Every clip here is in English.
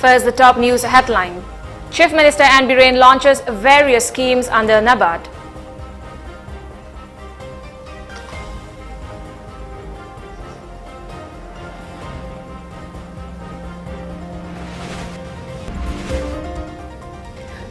First, the top news headline. Chief Minister N. Biren launches various schemes under NABARD.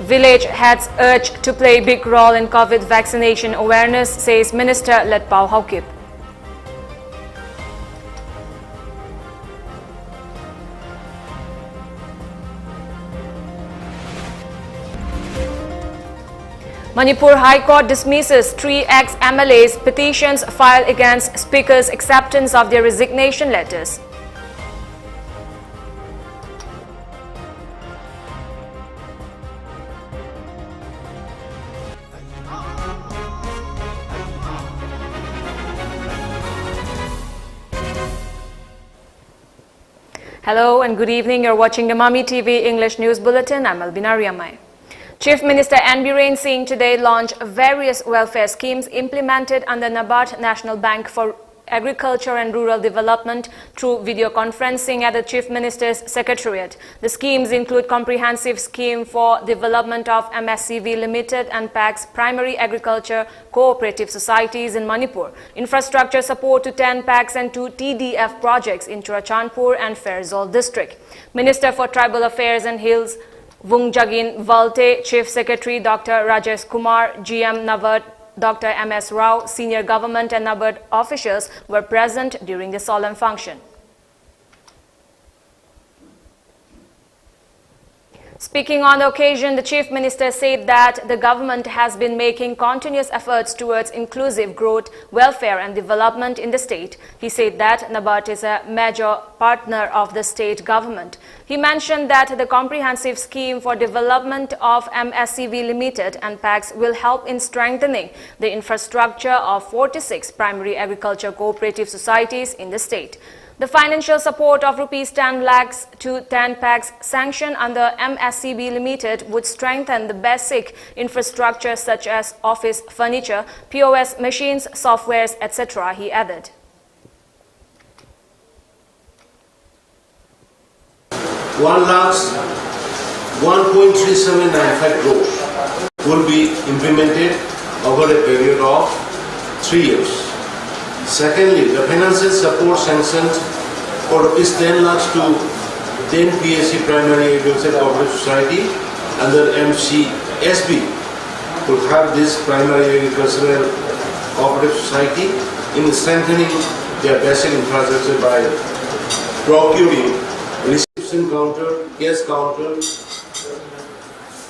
Village heads urged to play big role in COVID vaccination awareness, says Minister Letpao Haukip. Manipur High Court dismisses 3 ex-MLAs' petitions filed against Speaker's acceptance of their resignation letters. Hello and good evening. You're watching the Mami TV English News Bulletin. I'm ALBINA RIAMEI. Chief Minister N. Biren Singh today launched various welfare schemes implemented under NABARD National Bank for Agriculture and Rural Development through video conferencing at the Chief Minister's Secretariat. The schemes include comprehensive scheme for development of MSCV Limited and PAC's primary agriculture cooperative societies in Manipur, infrastructure support to 10 PACs and 2 TDF projects in Churachandpur and Ferozpur district. Minister for Tribal Affairs and Hills Wungjagin Valte, Chief Secretary Dr. Rajesh Kumar, GM NABARD Dr. M.S. Rao, senior government and NABARD officials were present during the solemn function. Speaking on the occasion, the Chief Minister said that the government has been making continuous efforts towards inclusive growth, welfare and development in the state. He said that NABARD is a major partner of the state government. He mentioned that the comprehensive scheme for development of MSCV Limited and PACs will help in strengthening the infrastructure of 46 primary agriculture cooperative societies in the state. The financial support of Rs 10 lakhs to 10 PACs sanctioned under MSCB Limited would strengthen the basic infrastructure such as office furniture, POS machines, softwares, etc., he added. $1,3795 crores will be implemented over a period of 3 years. Secondly, the financial support sanctioned for Rs 10 lakhs to 10 PSC Primary Agriculture Cooperative Society under MCSB to have this Primary Agricultural Cooperative Society in strengthening their basic infrastructure by procuring reception counter, cash counter,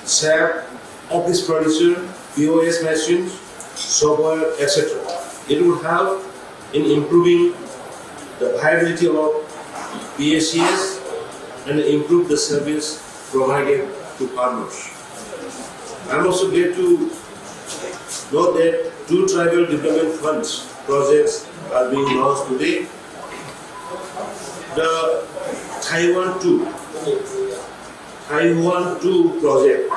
SAP, office furniture, POS machines, software, etc. It would have in improving the viability of PSCS and improve the service provided to farmers. I am also glad to note that 2 tribal development funds projects are being launched today. The Taiwan 2 project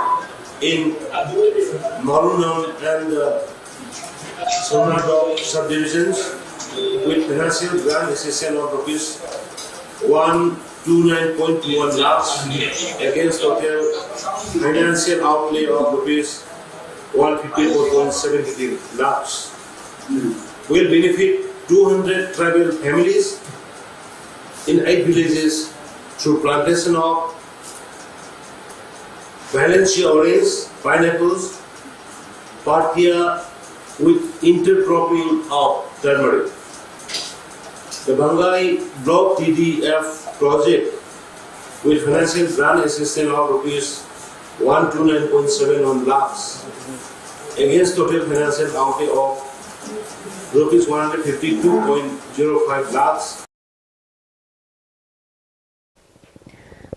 in Marunam and Sonadok subdivisions with financial grant assistance of Rs 129.1 lakhs against total financial outlay of Rs 154.73 lakhs will benefit 200 tribal families in 8 villages through plantation of Valencia orange, pineapples, parthia with intercropping of turmeric. The Bangai Block TDF project with financial grant assistance of Rs 129.71 lakhs against total financial outlay of Rs 152.05 lakhs.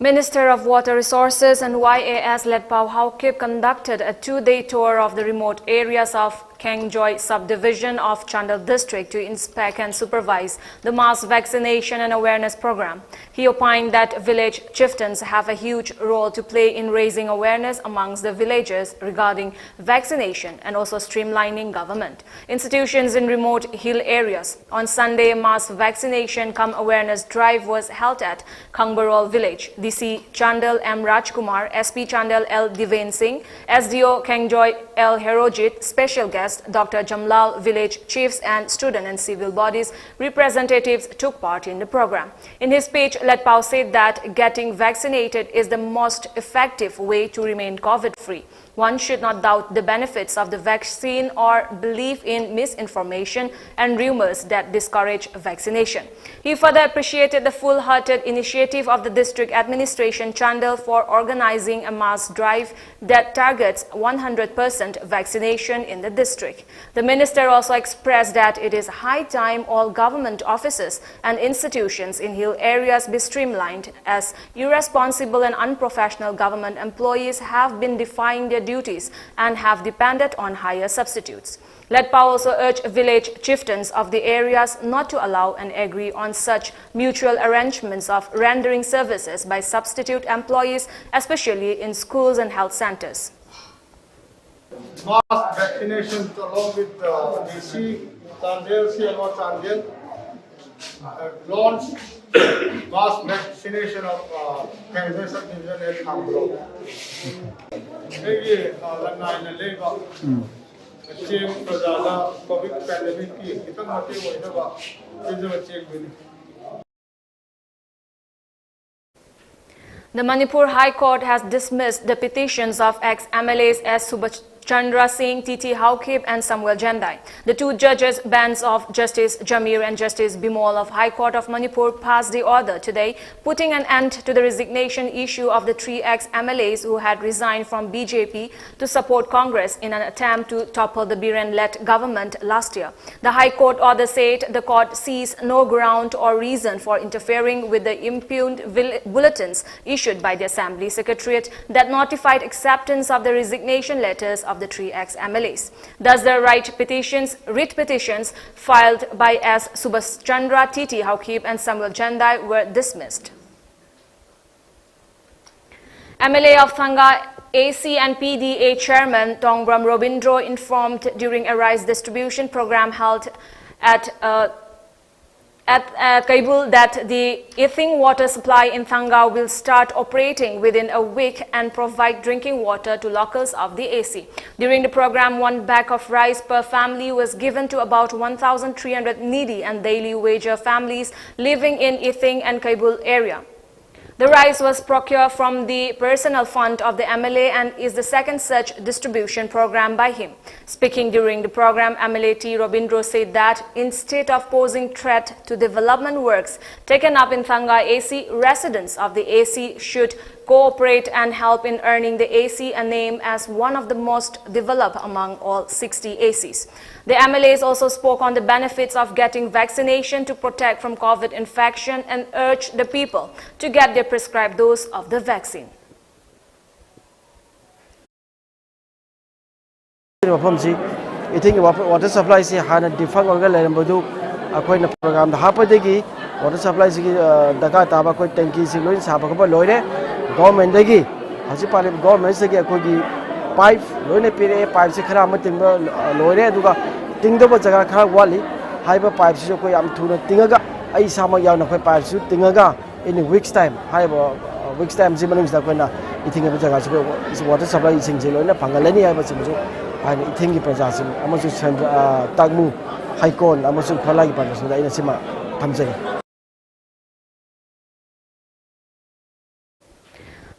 Minister of Water Resources and YAS Letpao Haukip conducted a 2-day tour of the remote areas of Kengjoy subdivision of Chandal district to inspect and supervise the mass vaccination and awareness program. He opined that village chieftains have a huge role to play in raising awareness amongst the villagers regarding vaccination and also streamlining government. Institutions in remote hill areas. On Sunday, mass vaccination cum awareness drive was held at Kangbarol village. DC Chandal M. Rajkumar, SP Chandal L. Divain Singh, SDO Kengjoy L. Herojit, special guest Dr. Jamlal, village chiefs and student and civil bodies representatives took part in the program. In his speech, Letpao said that getting vaccinated is the most effective way to remain COVID-free. One should not doubt the benefits of the vaccine or believe in misinformation and rumors that discourage vaccination. He further appreciated the full-hearted initiative of the district administration Chandal for organizing a mass drive that targets 100% vaccination in the district. The minister also expressed that it is high time all government offices and institutions in hill areas be streamlined, as irresponsible and unprofessional government employees have been defying their duties and have depended on higher substitutes. Letpao also urged village chieftains of the areas not to allow and agree on such mutual arrangements of rendering services by substitute employees, especially in schools and health centers. Mass vaccinations along with DC, Chandel, CLO Chandel, launched mass vaccination of Kangjoy subdivision at Kangbarol. COVID pandemic The Manipur High Court has dismissed the petitions of ex-MLAs S. Subhachandra Singh, T.T. Haukip and Samuel Jandai. The two judges' bench of Justice Jamir and Justice Bimol of High Court of Manipur passed the order today, putting an end to the resignation issue of the three ex-MLAs who had resigned from BJP to support Congress in an attempt to topple the Biren-led government last year. The High Court order said the court sees no ground or reason for interfering with the impugned bulletins issued by the Assembly Secretariat that notified acceptance of the resignation letters of the three ex-MLAs. Thus, the writ petitions filed by S. Subhachandra, T.T. Haukip and Samuel Jandai were dismissed. MLA of Thanga AC and PDA Chairman Tongbram Robindro informed during a rice distribution program held at Kabul that the Ithing water supply in Thanga will start operating within a week and provide drinking water to locals of the AC. During the program, 1 bag of rice per family was given to about 1,300 needy and daily wager families living in Ithing and Kabul area. The rice was procured from the personal fund of the MLA and is the second such distribution program by him. Speaking during the program, MLA T. Robindro said that instead of posing threat to development works taken up in Thanga AC, residents of the AC should cooperate and help in earning the AC a name as one of the most developed among all 60 ACs. The MLAs also spoke on the benefits of getting vaccination to protect from COVID infection and urged the people to get their prescribed dose of the vaccine. Water supply is a different organ. Program the Hapadegi, water supply is Daka Tabako Tanki, Siloin Sabako Loide, government Degi, Hasipari government Segi, pipe, Lone Pire, pipes, Karama Timber, Loide, Duga, Tingdaba Zagaka Wali, Hyper pipes, Yoko Yam to the Tingaga, I Sama Yana pipes, Tingaga in a week's time, Hyper week's time, Zimanus Dakona, eating a Zagas, is water supply is in Zilona, Pangaleni, I was and eating a Prazas, Amazu Tagmu. High Court, Amazon Kalai Panas, the Inasima, Tamzani.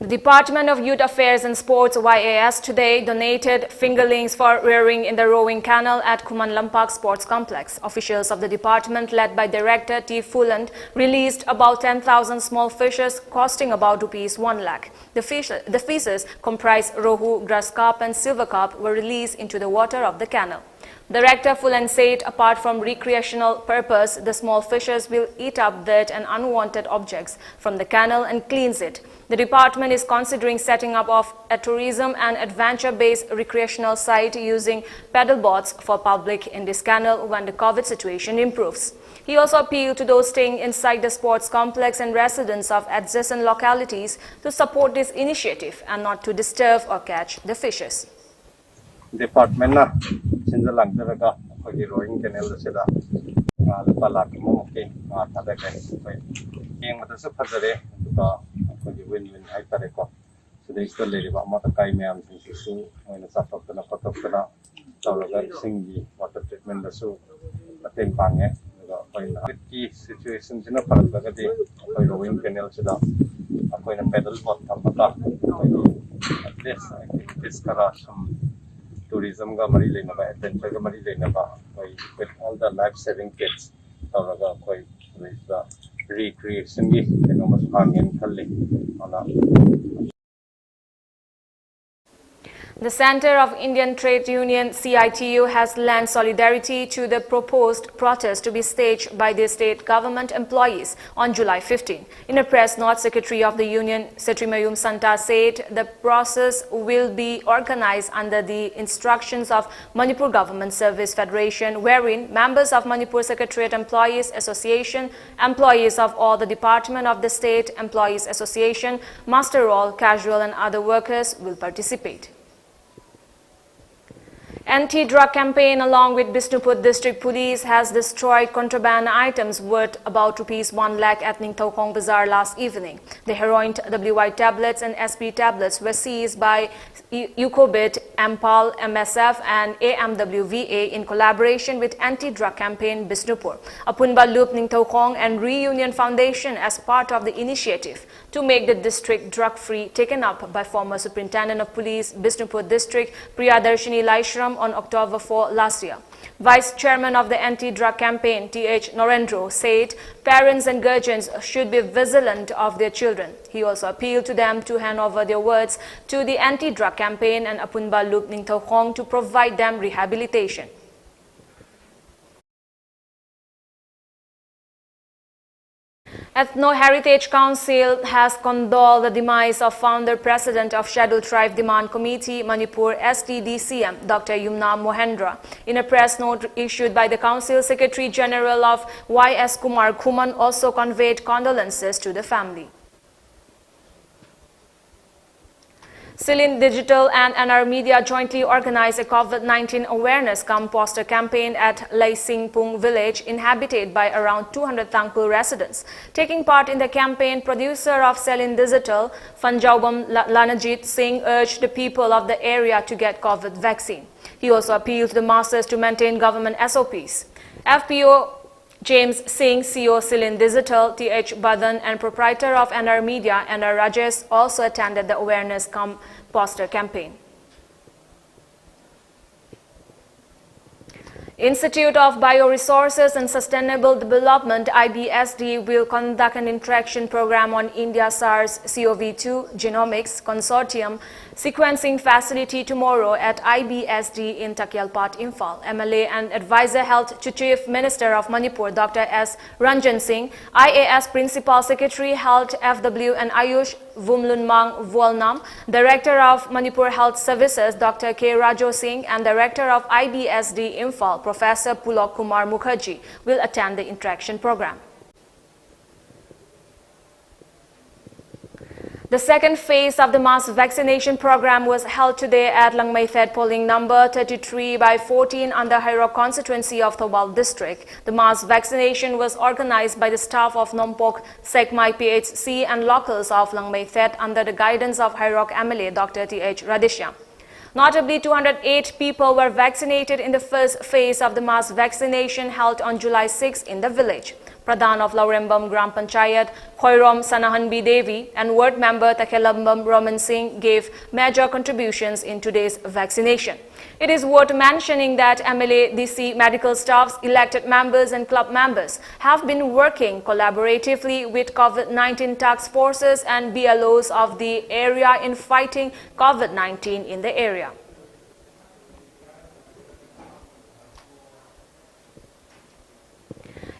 The Department of Youth Affairs and Sports YAS today donated fingerlings for rearing in the rowing canal at Kuman Lampak Sports Complex. Officials of the department, led by Director T. Fuland, released about 10,000 small fishes costing about ₹1 lakh. The fishes comprise rohu, grass carp and silver carp were released into the water of the canal. Director Fulan said apart from recreational purpose, the small fishes will eat up dirt and unwanted objects from the canal and cleanse it. The department is considering setting up of a tourism and adventure-based recreational site using paddle boats for public in this canal when the COVID situation improves. He also appealed to those staying inside the sports complex and residents of adjacent localities to support this initiative and not to disturb or catch the fishes. Department na sinjalang talaga pag rowing canal sila palagi mo okay tada kay yung mata sa padare to pag win-win ay tare ko so they still lady ba mata kay mayam sinsu mo sa patok na talaga singi water treatment da so pateng pange ko na key situation sina paraga di ko rowing canal sila ako na pedal boat tapata at least I think this kara some tourism ga mari lena ba adventure ga mari lena ba with all the life saving kits talaga koi the recreation gi mas hangin khalli ana. The Center of Indian Trade Union CITU has lent solidarity to the proposed protest to be staged by the state government employees on July 15. In a press note, Secretary of the Union Setrimayum Santa said the process will be organized under the instructions of Manipur Government Service Federation, wherein members of Manipur Secretariat Employees Association, employees of all the Department of the State Employees Association, master roll, casual and other workers will participate. Anti-drug campaign along with Bishnupur District Police has destroyed contraband items worth about ₹1 lakh at Ningthaukhong Bazaar last evening. The heroin WY tablets and SP tablets were seized by Ucobit, Ampal, MSF and AMWVA in collaboration with Anti-Drug Campaign Bishnupur, Apunba Loop Ningthaukhong and Reunion Foundation as part of the initiative to make the district drug-free, taken up by former Superintendent of Police Bishnupur District Priyadarshini Laishram on October 4 last year. Vice Chairman of the Anti-Drug Campaign, T.H. Norendro, said parents and guardians should be vigilant of their children. He also appealed to them to hand over their words to the Anti-Drug Campaign and Apunba Loop Ningthaukhong to provide them rehabilitation. Ethno Heritage Council has condoled the demise of founder-president of Scheduled Tribe Demand Committee, Manipur STDCM, Dr. Yumna Mohendra. In a press note issued by the Council, Secretary General of Y.S. Kumar Khuman also conveyed condolences to the family. Celine Digital and NR Media jointly organized a COVID-19 awareness poster campaign at Laisingpung village inhabited by around 200 Tangpul residents. Taking part in the campaign, producer of Celine Digital, Fanjaubam Lanajit Singh urged the people of the area to get COVID vaccine. He also appealed to the masses to maintain government SOPs. FPO James Singh, CEO Celine Digital, T.H. Badan and proprietor of NR Media, NR Rajesh also attended the awareness poster campaign. Institute of Bioresources and Sustainable Development IBSD will conduct an interaction program on India SARS-CoV-2 Genomics Consortium sequencing facility tomorrow at IBSD in Takyalpat, Imphal. MLA and Advisor Health to Chief Minister of Manipur, Dr. S. Ranjan Singh, IAS Principal Secretary Health FW and Ayush Vumlunmang Volnam, Director of Manipur Health Services, Dr. K. Rajo Singh, and Director of IBSD Imphal, Professor Pulok Kumar Mukherjee, will attend the interaction program. The second phase of the mass vaccination program was held today at Langmei Thet polling number 33/14 under Hairok constituency of Thobal district. The mass vaccination was organized by the staff of Nompok Sekmai PHC and locals of Langmei Thet under the guidance of Hairok MLA Dr. T.H. Radisha. Notably, 208 people were vaccinated in the first phase of the mass vaccination held on July 6 in the village. Pradhan of Laurembam Gram Panchayat, Khoirom Sanahanbi Devi, and ward member Takelambam Roman Singh gave major contributions in today's vaccination. It is worth mentioning that MLA, DC, medical staffs, elected members and club members have been working collaboratively with COVID-19 task forces and BLOs of the area in fighting COVID-19 in the area.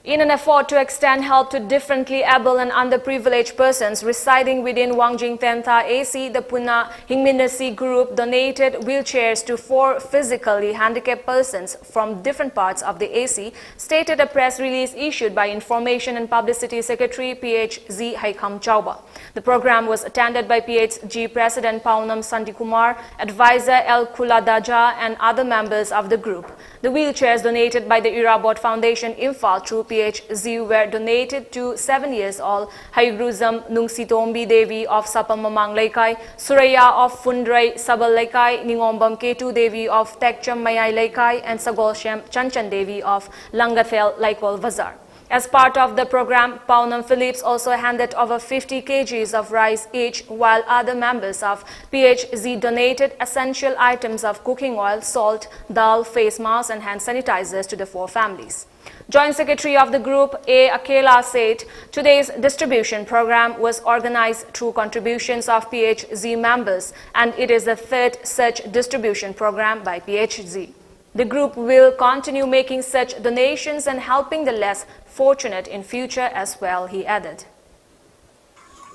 In an effort to extend help to differently able and underprivileged persons residing within Wangjing Tentha AC, the Puna Hingminasi group donated wheelchairs to 4 physically handicapped persons from different parts of the AC, stated a press release issued by Information and Publicity Secretary PHZ Haikam Chauba. The program was attended by PHG President Paunam Santikumar, Advisor El Kuladaja and other members of the group. The wheelchairs donated by the Irabot Foundation Imphal through PHZ were donated to 7-year-old Haigruzam Nungsitombi Devi of Sapamamang Laikai, Suraya of Fundrai Sabal Laikai, Ningombam Ketu Devi of Tekcham Mayai Laikai, and Sagolshem Chanchan Devi of Langathel Laikol Bazar. As part of the program, Paunam Phillips also handed over 50 kgs of rice each, while other members of PHZ donated essential items of cooking oil, salt, dal, face masks and hand sanitizers to the 4 families. Joint Secretary of the group, A. Akela, said today's distribution program was organized through contributions of PHZ members, and it is the 3rd such distribution program by PHZ. The group will continue making such donations and helping the less fortunate in future as well, he added.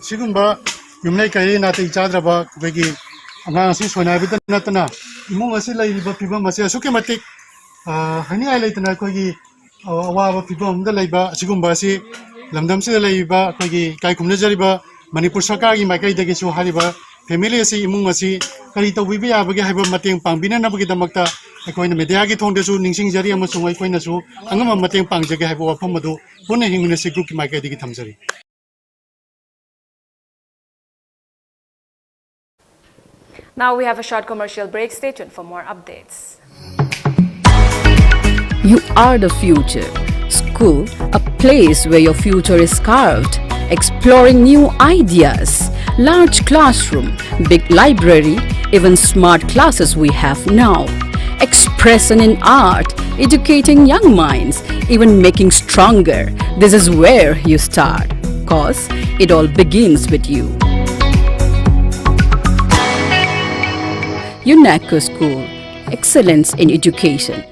Sigumba yumnai kai na te chadraba begi anga si sona bitan natana imong asi lai ba piba masia suke matik hani ai laitana ko gi awa ba piba umda laiba sigumba si lamdam si laiba ko gi kai kumna jariba manipur sarkar gi maikai dagi su hariba family asi imong asi kari to bibi ya bagi haiba mateng pangbina na bagi damakta akoina media gi thongde su ningsing jari ama sungai koina su angama mateng pangjage haiba wafam madu pune hingmina si group ki maikai dagi thamjari. Now we have a short commercial break. Stay tuned for more updates. You are the future. School, a place where your future is carved. Exploring new ideas. Large classroom, big library, even smart classes we have now. Expression in art, educating young minds, even making stronger. This is where you start. Cause it all begins with you. UNESCO School, excellence in education.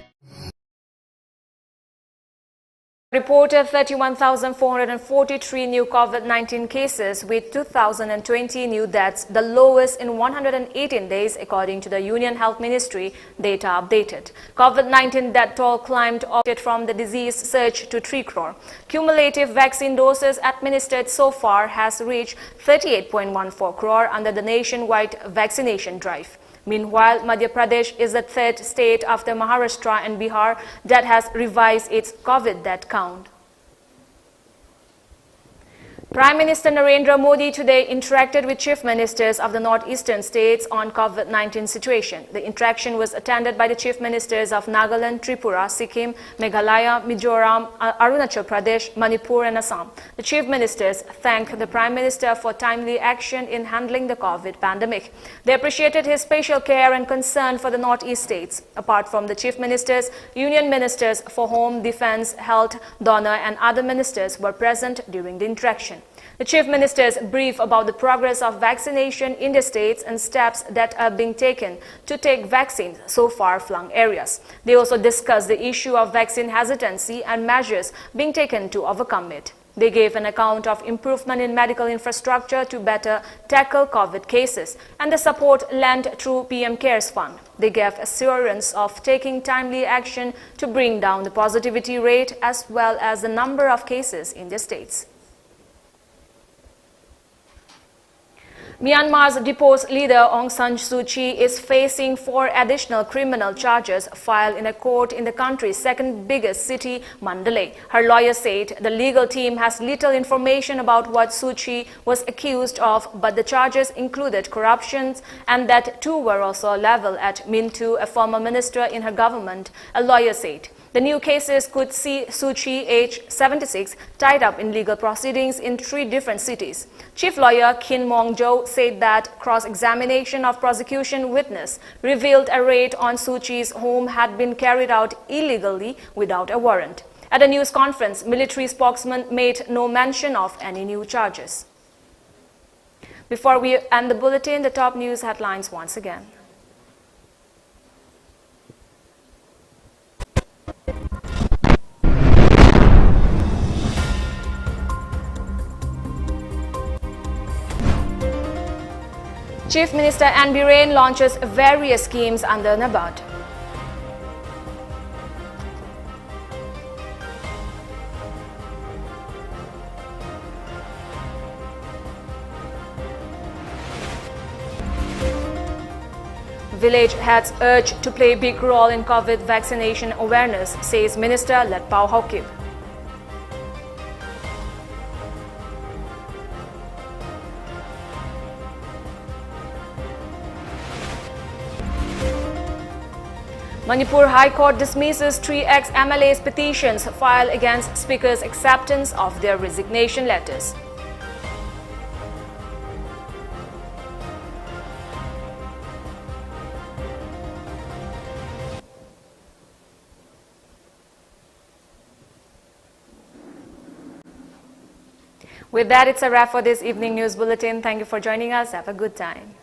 Reported 31,443 new COVID-19 cases with 2,020 new deaths, the lowest in 118 days according to the Union Health Ministry data updated. COVID-19 death toll climbed from the disease surge to 3 crore. Cumulative vaccine doses administered so far has reached 38.14 crore under the nationwide vaccination drive. Meanwhile, Madhya Pradesh is the 3rd state after Maharashtra and Bihar that has revised its COVID death count. Prime Minister Narendra Modi today interacted with chief ministers of the northeastern states on COVID-19 situation. The interaction was attended by the chief ministers of Nagaland, Tripura, Sikkim, Meghalaya, Mizoram, Arunachal Pradesh, Manipur and Assam. The chief ministers thanked the Prime Minister for timely action in handling the COVID pandemic. They appreciated his special care and concern for the northeast states. Apart from the chief ministers, union ministers for Home, Defence, Health, Donor and other ministers were present during the interaction. The chief ministers brief about the progress of vaccination in the states and steps that are being taken to take vaccines so far-flung areas. They also discussed the issue of vaccine hesitancy and measures being taken to overcome it. They gave an account of improvement in medical infrastructure to better tackle COVID cases and the support lent through PM CARES Fund. They gave assurance of taking timely action to bring down the positivity rate as well as the number of cases in the states. Myanmar's deposed leader Aung San Suu Kyi is facing 4 additional criminal charges filed in a court in the country's 2nd biggest city, Mandalay. Her lawyer said the legal team has little information about what Suu Kyi was accused of, but the charges included corruption and that 2 were also leveled at Mintu, a former minister in her government, a lawyer said. The new cases could see Suu Kyi, age 76, tied up in legal proceedings in 3 different cities. Chief lawyer Kin Mong Jo said that cross-examination of prosecution witness revealed a raid on Suu Kyi's home had been carried out illegally without a warrant. At a news conference, military spokesman made no mention of any new charges. Before we end the bulletin, the top news headlines once again. Chief Minister N. Biren launches various schemes under NABARD. Village heads urged to play big role in COVID vaccination awareness, says Minister Latpao Haukip. Manipur High Court dismisses 3 ex-MLAs' petitions filed against Speaker's acceptance of their resignation letters. With that, it's a wrap for this evening news bulletin. Thank you for joining us. Have a good time.